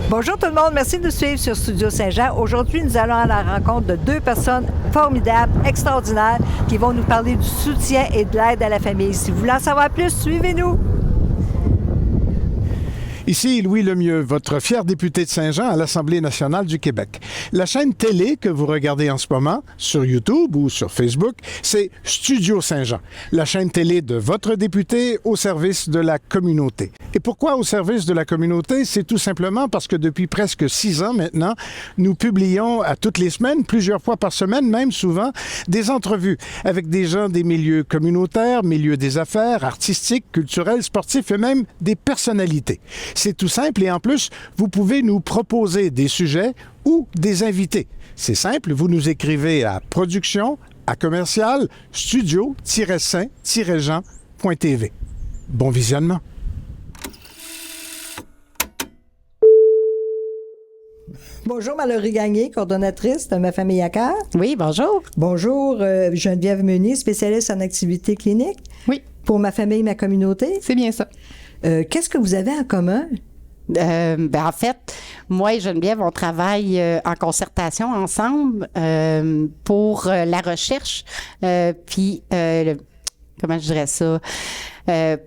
Bonjour tout le monde, merci de nous suivre sur Studio Saint-Jean. Aujourd'hui, nous allons à la rencontre de deux personnes formidables, extraordinaires, qui vont nous parler du soutien et de l'aide à la famille. Si vous voulez en savoir plus, suivez-nous. Ici Louis Lemieux, votre fier député de Saint-Jean à l'Assemblée nationale du Québec. La chaîne télé que vous regardez en ce moment, sur YouTube ou sur Facebook, c'est Studio Saint-Jean, la chaîne télé de votre député au service de la communauté. Et pourquoi au service de la communauté? C'est tout simplement parce que depuis presque 6 ans maintenant, nous publions à toutes les semaines, plusieurs fois par semaine, même souvent, des entrevues avec des gens des milieux communautaires, milieux des affaires, artistiques, culturels, sportifs et même des personnalités. C'est tout simple et en plus, vous pouvez nous proposer des sujets ou des invités. C'est simple, vous nous écrivez à production@commercial studio-saint-jean.tv. Bon visionnement. Bonjour Mallory Gagné, coordonnatrice de Ma Famille à cœur. Oui, bonjour. Bonjour Geneviève Meunier, spécialiste en activité clinique. Oui. Pour Ma Famille, ma communauté. C'est bien ça. Qu'est-ce que vous avez en commun? En fait, moi et Geneviève, on travaille en concertation ensemble pour la recherche, puis comment je dirais ça,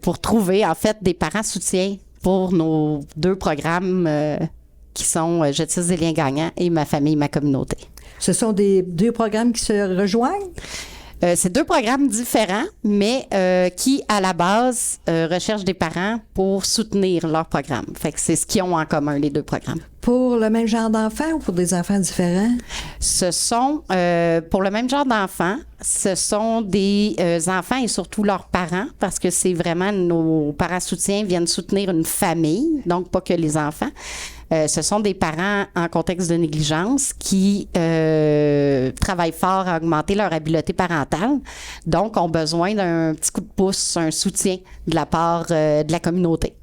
pour trouver en fait des parents soutiens pour nos deux programmes qui sont Je tisse des liens gagnants et Ma Famille, ma communauté. Ce sont des deux programmes qui se rejoignent? C'est deux programmes différents, mais qui, à la base, recherchent des parents pour soutenir leur programme. Fait que c'est ce qu'ils ont en commun, les deux programmes. Pour le même genre d'enfants ou pour des enfants différents? Ce sont, pour le même genre d'enfants, ce sont des enfants et surtout leurs parents, parce que c'est vraiment nos parents soutiens viennent soutenir une famille, donc pas que les enfants. Ce sont des parents en contexte de négligence qui travaillent fort à augmenter leur habileté parentale, donc ont besoin d'un petit coup de pouce, un soutien de la part de la communauté.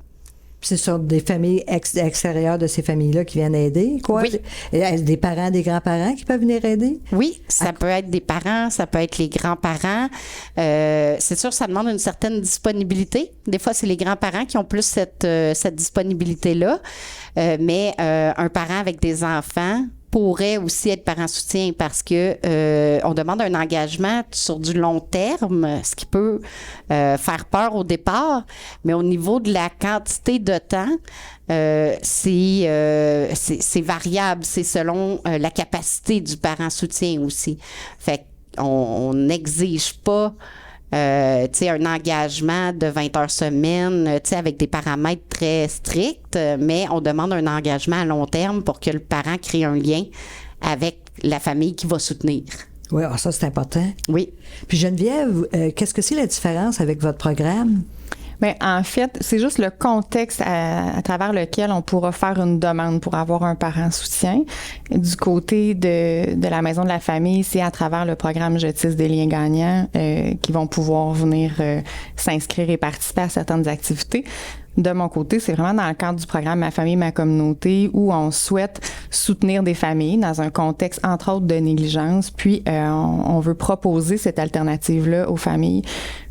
Ce sont des familles extérieures de ces familles-là qui viennent aider, quoi? Oui. Des parents, des grands-parents qui peuvent venir aider? Oui, ça peut être des parents, ça peut être les grands-parents. C'est sûr, ça demande une certaine disponibilité. Des fois, c'est les grands-parents qui ont plus cette disponibilité-là. Mais un parent avec des enfants pourrait aussi être parent soutien parce que on demande un engagement sur du long terme, ce qui peut faire peur au départ, mais au niveau de la quantité de temps, c'est variable, c'est selon la capacité du parent soutien aussi. Fait qu'on n'exige pas un engagement de 20 heures semaine, avec des paramètres très stricts, mais on demande un engagement à long terme pour que le parent crée un lien avec la famille qui va soutenir. Oui, ça, c'est important. Oui. Puis Geneviève, qu'est-ce que c'est la différence avec votre programme? Bien, en fait, c'est juste le contexte à travers lequel on pourra faire une demande pour avoir un parent soutien. Du côté de la Maison de la famille, c'est à travers le programme Je tisse des liens gagnants qui vont pouvoir venir s'inscrire et participer à certaines activités. De mon côté, c'est vraiment dans le cadre du programme Ma Famille, ma communauté où on souhaite soutenir des familles dans un contexte, entre autres, de négligence. Puis, on veut proposer cette alternative-là aux familles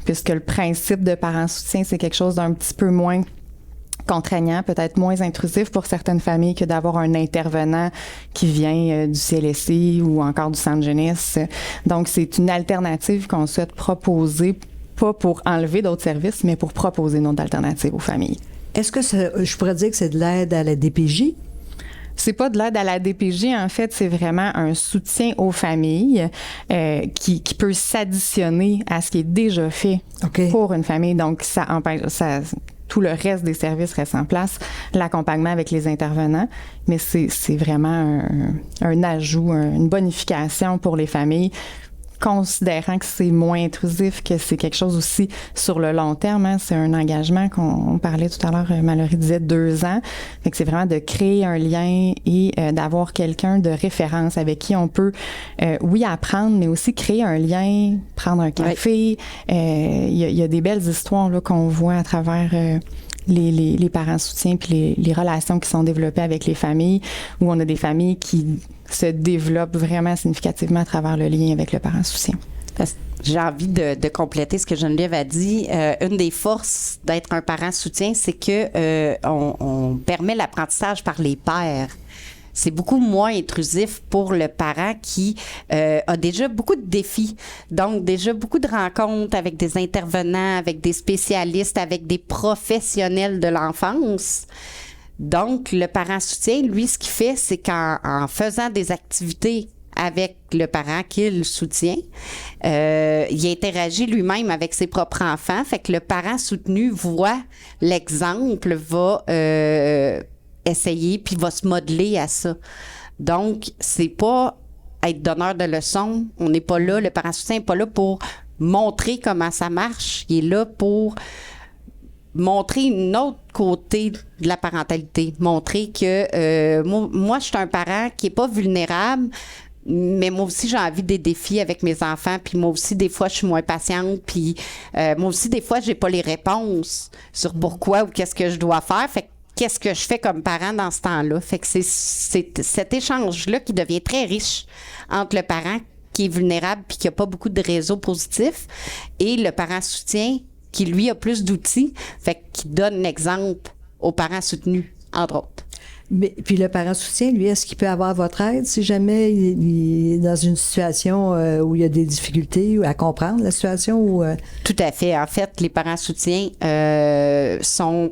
puisque le principe de parents soutien, c'est quelque chose d'un petit peu moins contraignant, peut-être moins intrusif pour certaines familles que d'avoir un intervenant qui vient du CLSC ou encore du centre jeunesse. Donc, c'est une alternative qu'on souhaite proposer, pas pour enlever d'autres services, mais pour proposer une autre alternative aux familles. Est-ce que je pourrais dire que c'est de l'aide à la DPJ? C'est pas de l'aide à la DPJ, en fait, c'est vraiment un soutien aux familles qui peut s'additionner à ce qui est déjà fait pour une famille. Donc, ça empêche, tout le reste des services reste en place, l'accompagnement avec les intervenants, mais c'est vraiment un ajout, une bonification pour les familles, considérant que c'est moins intrusif, que c'est quelque chose aussi sur le long terme. Hein, c'est un engagement qu'on parlait tout à l'heure, Mallory disait 2 ans. Fait que c'est vraiment de créer un lien et d'avoir quelqu'un de référence avec qui on peut, oui, apprendre, mais aussi créer un lien, prendre un café. Il y a des belles histoires là, qu'on voit à travers les parents soutiens puis les relations qui sont développées avec les familles, où on a des familles qui se développent vraiment significativement à travers le lien avec le parent soutien. J'ai envie de compléter ce que Geneviève a dit. Une des forces d'être un parent soutien, c'est que on permet l'apprentissage par les pairs. C'est beaucoup moins intrusif pour le parent qui a déjà beaucoup de défis. Donc, déjà beaucoup de rencontres avec des intervenants, avec des spécialistes, avec des professionnels de l'enfance. Donc, le parent soutien, lui, ce qu'il fait, c'est qu'en faisant des activités avec le parent qu'il soutient, il interagit lui-même avec ses propres enfants. Fait que le parent soutenu voit l'exemple, va essayer, puis va se modeler à ça. Donc, c'est pas être donneur de leçons. On n'est pas là, le parent soutien n'est pas là pour montrer comment ça marche. Il est là pour montrer une autre côté de la parentalité. Montrer que moi, je suis un parent qui n'est pas vulnérable, mais moi aussi, j'ai envie des défis avec mes enfants. Puis moi aussi, des fois, je suis moins patiente. Puis moi aussi, des fois, j'ai pas les réponses sur pourquoi ou qu'est-ce que je dois faire. Fait que qu'est-ce que je fais comme parent dans ce temps-là? Fait que c'est cet échange-là qui devient très riche entre le parent qui est vulnérable puis qui n'a pas beaucoup de réseaux positifs et le parent soutien qui, lui, a plus d'outils, fait qu'il donne l'exemple aux parents soutenus, entre autres. Mais, puis le parent soutien, lui, est-ce qu'il peut avoir votre aide si jamais il est dans une situation où il y a des difficultés à comprendre la situation? Ou, Tout à fait. En fait, les parents soutiens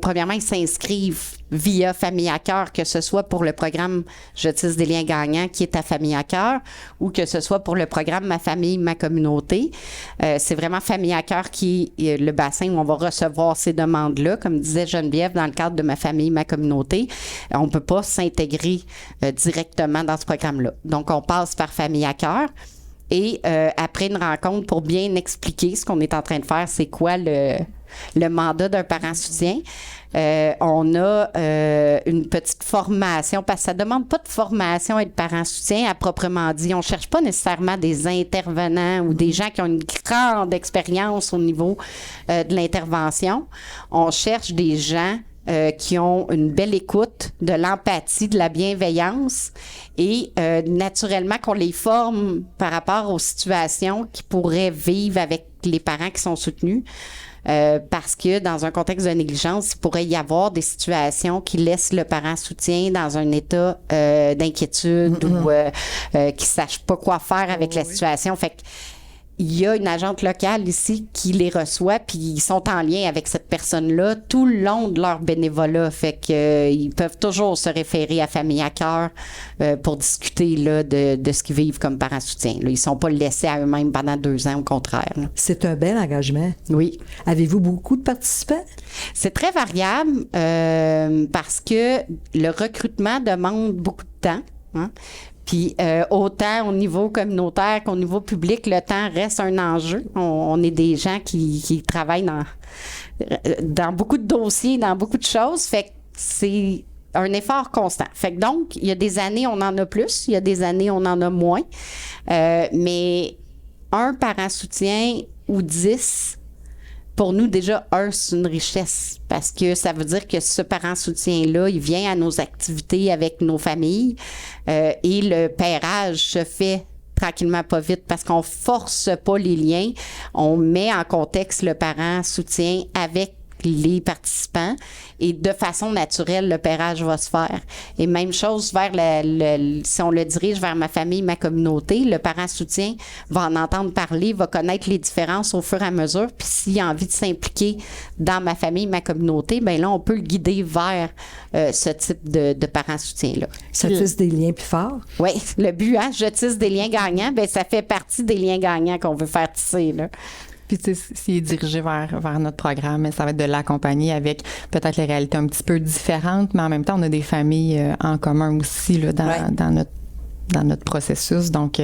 premièrement, ils s'inscrivent via Famille à cœur, que ce soit pour le programme Je tisse des liens gagnants qui est à Famille à cœur ou que ce soit pour le programme Ma famille, ma communauté. C'est vraiment Famille à cœur qui est le bassin où on va recevoir ces demandes-là. Comme disait Geneviève, dans le cadre de Ma famille, ma communauté, on ne peut pas s'intégrer directement dans ce programme-là. Donc, on passe par Famille à cœur. Et après une rencontre, pour bien expliquer ce qu'on est en train de faire, c'est quoi le mandat d'un parent soutien, on a une petite formation, parce que ça ne demande pas de formation être parent soutien à proprement dit. On ne cherche pas nécessairement des intervenants ou des gens qui ont une grande expérience au niveau de l'intervention. On cherche des gens qui ont une belle écoute, de l'empathie, de la bienveillance et naturellement qu'on les forme par rapport aux situations qu'ils pourraient vivre avec les parents qui sont soutenus. Parce que dans un contexte de négligence, il pourrait y avoir des situations qui laissent le parent soutien dans un état d'inquiétude ou qui ne sache pas quoi faire avec la situation. Fait que il y a une agente locale ici qui les reçoit, puis ils sont en lien avec cette personne-là tout le long de leur bénévolat. Fait que ils peuvent toujours se référer à Famille à cœur pour discuter là, de ce qu'ils vivent comme parents soutien. Là, ils ne sont pas laissés à eux-mêmes pendant 2 ans, au contraire. Là. c'est un bel engagement. Oui. Avez-vous beaucoup de participants? C'est très variable parce que le recrutement demande beaucoup de temps. Hein? Puis autant au niveau communautaire qu'au niveau public, le temps reste un enjeu. On est des gens qui travaillent dans beaucoup de dossiers, dans beaucoup de choses. Fait que c'est un effort constant. Fait que donc, il y a des années, on en a plus. Il y a des années, on en a moins. Mais un parent soutien ou 10... Pour nous, déjà, c'est une richesse parce que ça veut dire que ce parent soutien-là, il vient à nos activités avec nos familles et le pairage se fait tranquillement, pas vite, parce qu'on force pas les liens. On met en contexte le parent soutien avec les participants et de façon naturelle, le pairage va se faire. Et même chose vers si on le dirige vers ma famille, ma communauté, le parent soutien va en entendre parler, va connaître les différences au fur et à mesure. Puis s'il a envie de s'impliquer dans ma famille, ma communauté, bien là, on peut le guider vers ce type de parent soutien-là. Ça tisse des liens plus forts? Oui, le but, hein, je tisse des liens gagnants, bien ça fait partie des liens gagnants qu'on veut faire tisser, là. Puis, tu sais, s'il est dirigé vers notre programme, ça va être de l'accompagner avec peut-être les réalités un petit peu différentes, mais en même temps, on a des familles en commun aussi là, dans notre processus. Donc,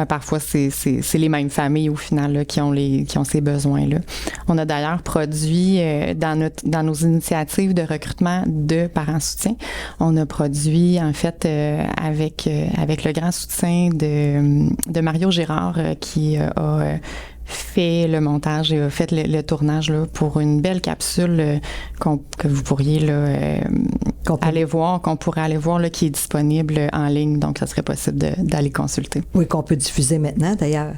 parfois, c'est les mêmes familles au final là, qui ont ces besoins-là. On a d'ailleurs produit dans nos initiatives de recrutement de parents soutiens, on a produit en fait avec le grand soutien de Mario Girard qui a fait le montage et a fait le tournage là, pour une belle capsule que vous pourriez là, aller voir, qu'on pourrait aller voir là, qui est disponible en ligne. Donc, ça serait possible d'aller consulter. Oui, qu'on peut diffuser maintenant d'ailleurs.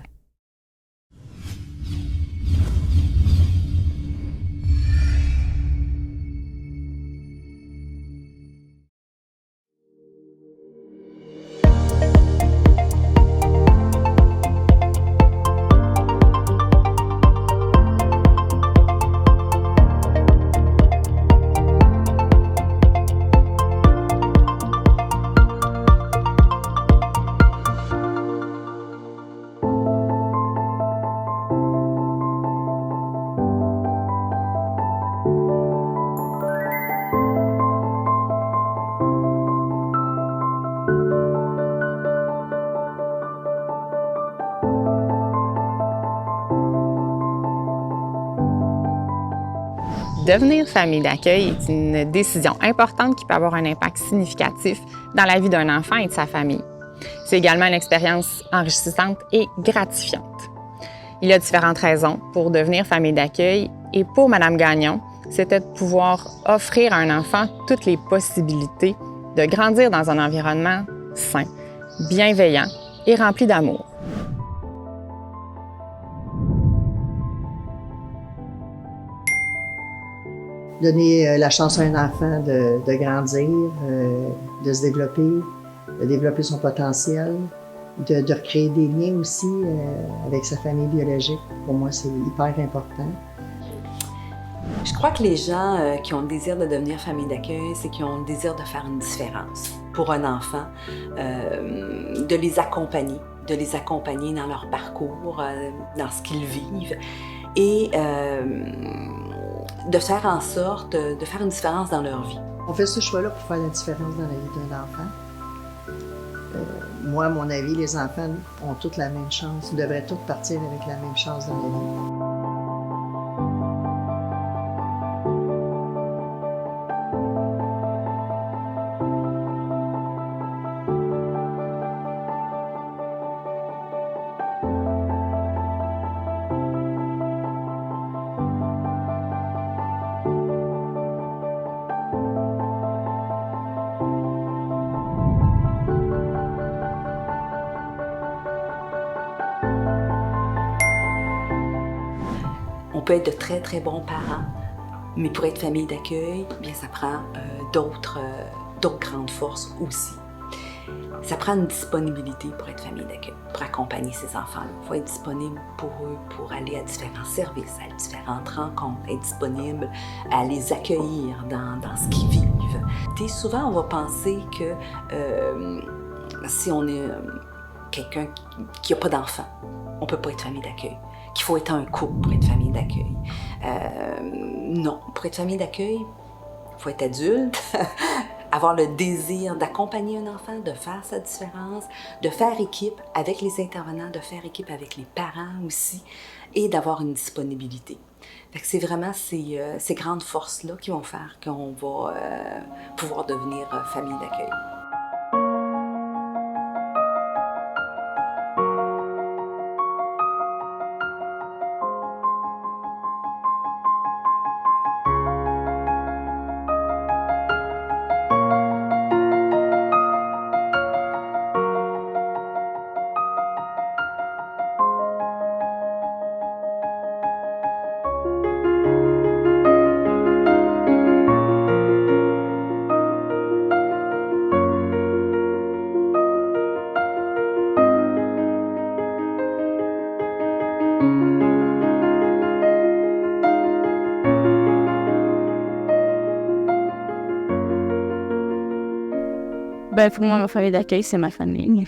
Devenir famille d'accueil est une décision importante qui peut avoir un impact significatif dans la vie d'un enfant et de sa famille. C'est également une expérience enrichissante et gratifiante. Il y a différentes raisons pour devenir famille d'accueil et pour Mme Gagnon, c'était de pouvoir offrir à un enfant toutes les possibilités de grandir dans un environnement sain, bienveillant et rempli d'amour. Donner la chance à un enfant de grandir, de se développer, de développer son potentiel, de recréer des liens aussi avec sa famille biologique. Pour moi, c'est hyper important. Je crois que les gens qui ont le désir de devenir famille d'accueil, c'est qu'ils ont le désir de faire une différence pour un enfant, de les accompagner dans leur parcours, dans ce qu'ils vivent et de faire en sorte de faire une différence dans leur vie. On fait ce choix-là pour faire la différence dans la vie d'un enfant. Moi, à mon avis, les enfants ont toutes la même chance. Ils devraient tous partir avec la même chance dans la vie. On peut être de très, très bons parents, mais pour être famille d'accueil, bien, ça prend d'autres grandes forces aussi. Ça prend une disponibilité pour être famille d'accueil, pour accompagner ces enfants-là. Il faut être disponible pour eux, pour aller à différents services, à différentes rencontres, être disponible à les accueillir dans ce qu'ils vivent. Et souvent, on va penser que si on est quelqu'un qui n'a pas d'enfant, on ne peut pas être famille d'accueil. Qu'il faut être un couple pour être famille d'accueil. Non, pour être famille d'accueil, il faut être adulte, avoir le désir d'accompagner un enfant, de faire sa différence, de faire équipe avec les intervenants, de faire équipe avec les parents aussi, et d'avoir une disponibilité. Fait que c'est vraiment ces grandes forces-là qui vont faire qu'on va pouvoir devenir famille d'accueil. Ben, pour moi, ma famille d'accueil, c'est ma famille.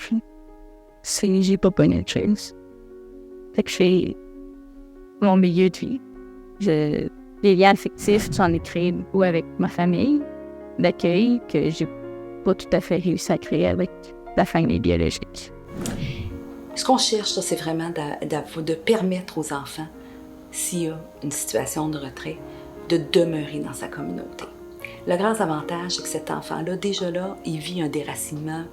J'ai pas pogné de choses. Fait que je fais mon milieu de vie. Les liens affectifs, j'en ai créé beaucoup avec ma famille d'accueil que j'ai pas tout à fait réussi à créer avec la famille biologique. Ce qu'on cherche, ça, c'est vraiment de permettre aux enfants, s'il y a une situation de retrait, de demeurer dans sa communauté. Le grand avantage, c'est que cet enfant-là, déjà là, il vit un déracinement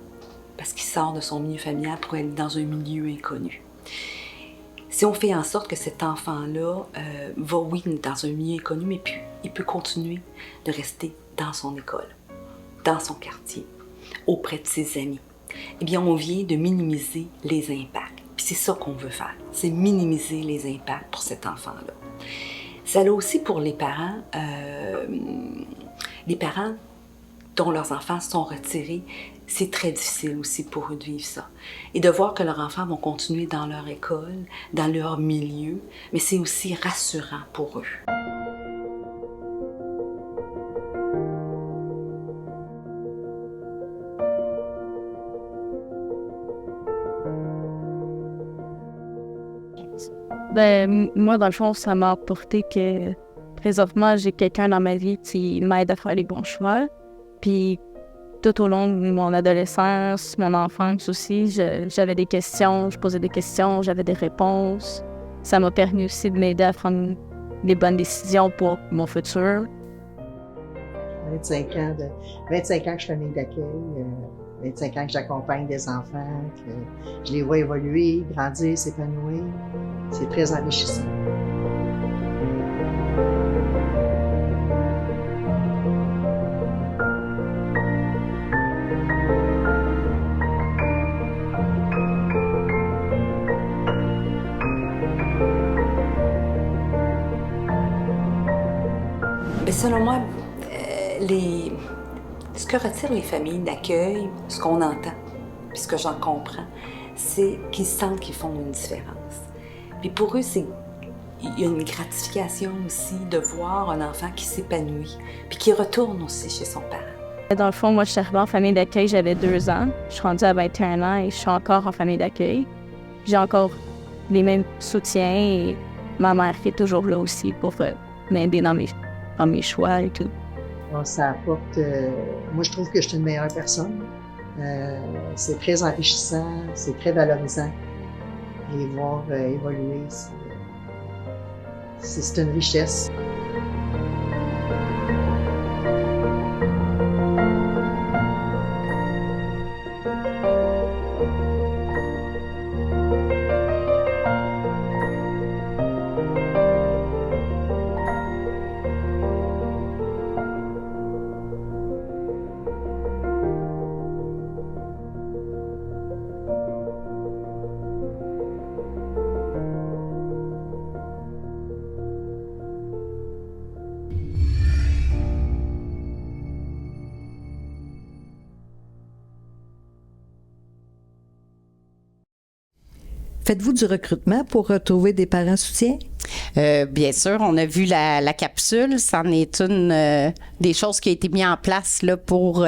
parce qu'il sort de son milieu familial pour aller dans un milieu inconnu. Si on fait en sorte que cet enfant-là va, oui, dans un milieu inconnu, mais puis il peut continuer de rester dans son école, dans son quartier, auprès de ses amis, eh bien, on vient de minimiser les impacts. Puis c'est ça qu'on veut faire, c'est minimiser les impacts pour cet enfant-là. Ça l'a aussi pour les parents dont leurs enfants sont retirés, c'est très difficile aussi pour eux de vivre ça. Et de voir que leurs enfants vont continuer dans leur école, dans leur milieu, mais c'est aussi rassurant pour eux. Ben, moi, dans le fond, ça m'a apporté que présentement, j'ai quelqu'un dans ma vie qui m'aide à faire les bons choix. Puis tout au long de mon adolescence, mon enfance aussi, j'avais des questions, je posais des questions, j'avais des réponses. Ça m'a permis aussi de m'aider à prendre les bonnes décisions pour mon futur. 25 ans que je suis famille d'accueil, 25 ans que j'accompagne des enfants, que je les vois évoluer, grandir, s'épanouir. C'est très enrichissant. Mais selon moi, ce que retirent les familles d'accueil, ce qu'on entend, puis ce que j'en comprends, c'est qu'ils sentent qu'ils font une différence. Puis pour eux, il y a une gratification aussi de voir un enfant qui s'épanouit, puis qui retourne aussi chez son parent. Dans le fond, moi, je suis arrivée en famille d'accueil, j'avais 2 ans. Je suis rendue à 21 ans et je suis encore en famille d'accueil. J'ai encore les mêmes soutiens et ma mère qui est toujours là aussi pour m'aider dans mes choix et tout. Bon, ça apporte... moi, je trouve que je suis une meilleure personne. C'est très enrichissant, c'est très valorisant. Les voir évoluer, c'est une richesse. Faites-vous du recrutement pour retrouver des parents soutiens? Bien sûr, on a vu la capsule. C'en est une des choses qui a été mise en place là, pour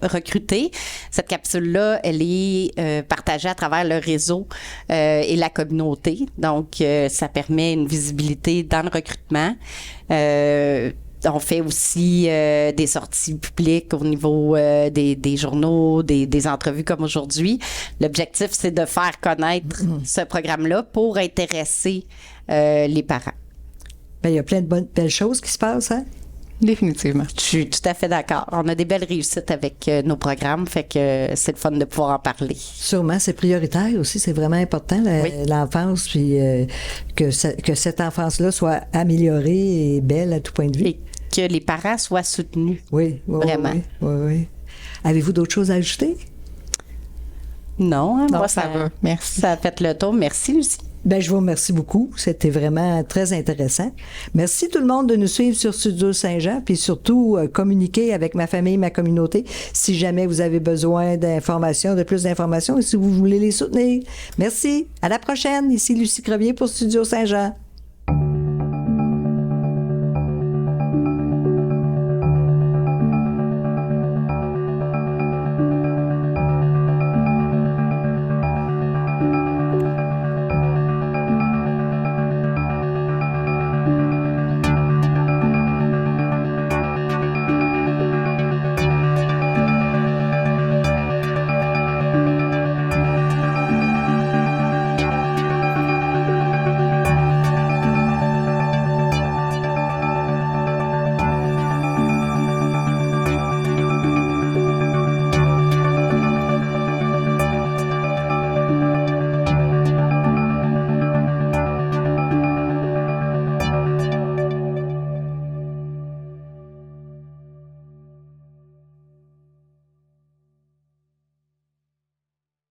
recruter. Cette capsule-là, elle est partagée à travers le réseau et la communauté. Donc, ça permet une visibilité dans le recrutement. On fait aussi des sorties publiques au niveau des journaux, des entrevues comme aujourd'hui. L'objectif, c'est de faire connaître ce programme-là pour intéresser les parents. Bien, il y a plein de belles choses qui se passent, hein? Définitivement. Je suis tout à fait d'accord. On a des belles réussites avec nos programmes, fait que c'est le fun de pouvoir en parler. Sûrement, c'est prioritaire aussi, c'est vraiment important, l'enfance, puis que cette enfance-là soit améliorée et belle à tout point de vue. Et que les parents soient soutenus. Oui, vraiment. Oui. Avez-vous d'autres choses à ajouter? Non, hein, Non, moi, ça va. Merci. Ça a fait le tour. Merci, Lucie. Ben, je vous remercie beaucoup. C'était vraiment très intéressant. Merci tout le monde de nous suivre sur Studio Saint-Jean, puis surtout communiquer avec ma famille, ma communauté, si jamais vous avez besoin d'informations, de plus d'informations, et si vous voulez les soutenir. Merci. À la prochaine. Ici Lucie Crevier pour Studio Saint-Jean.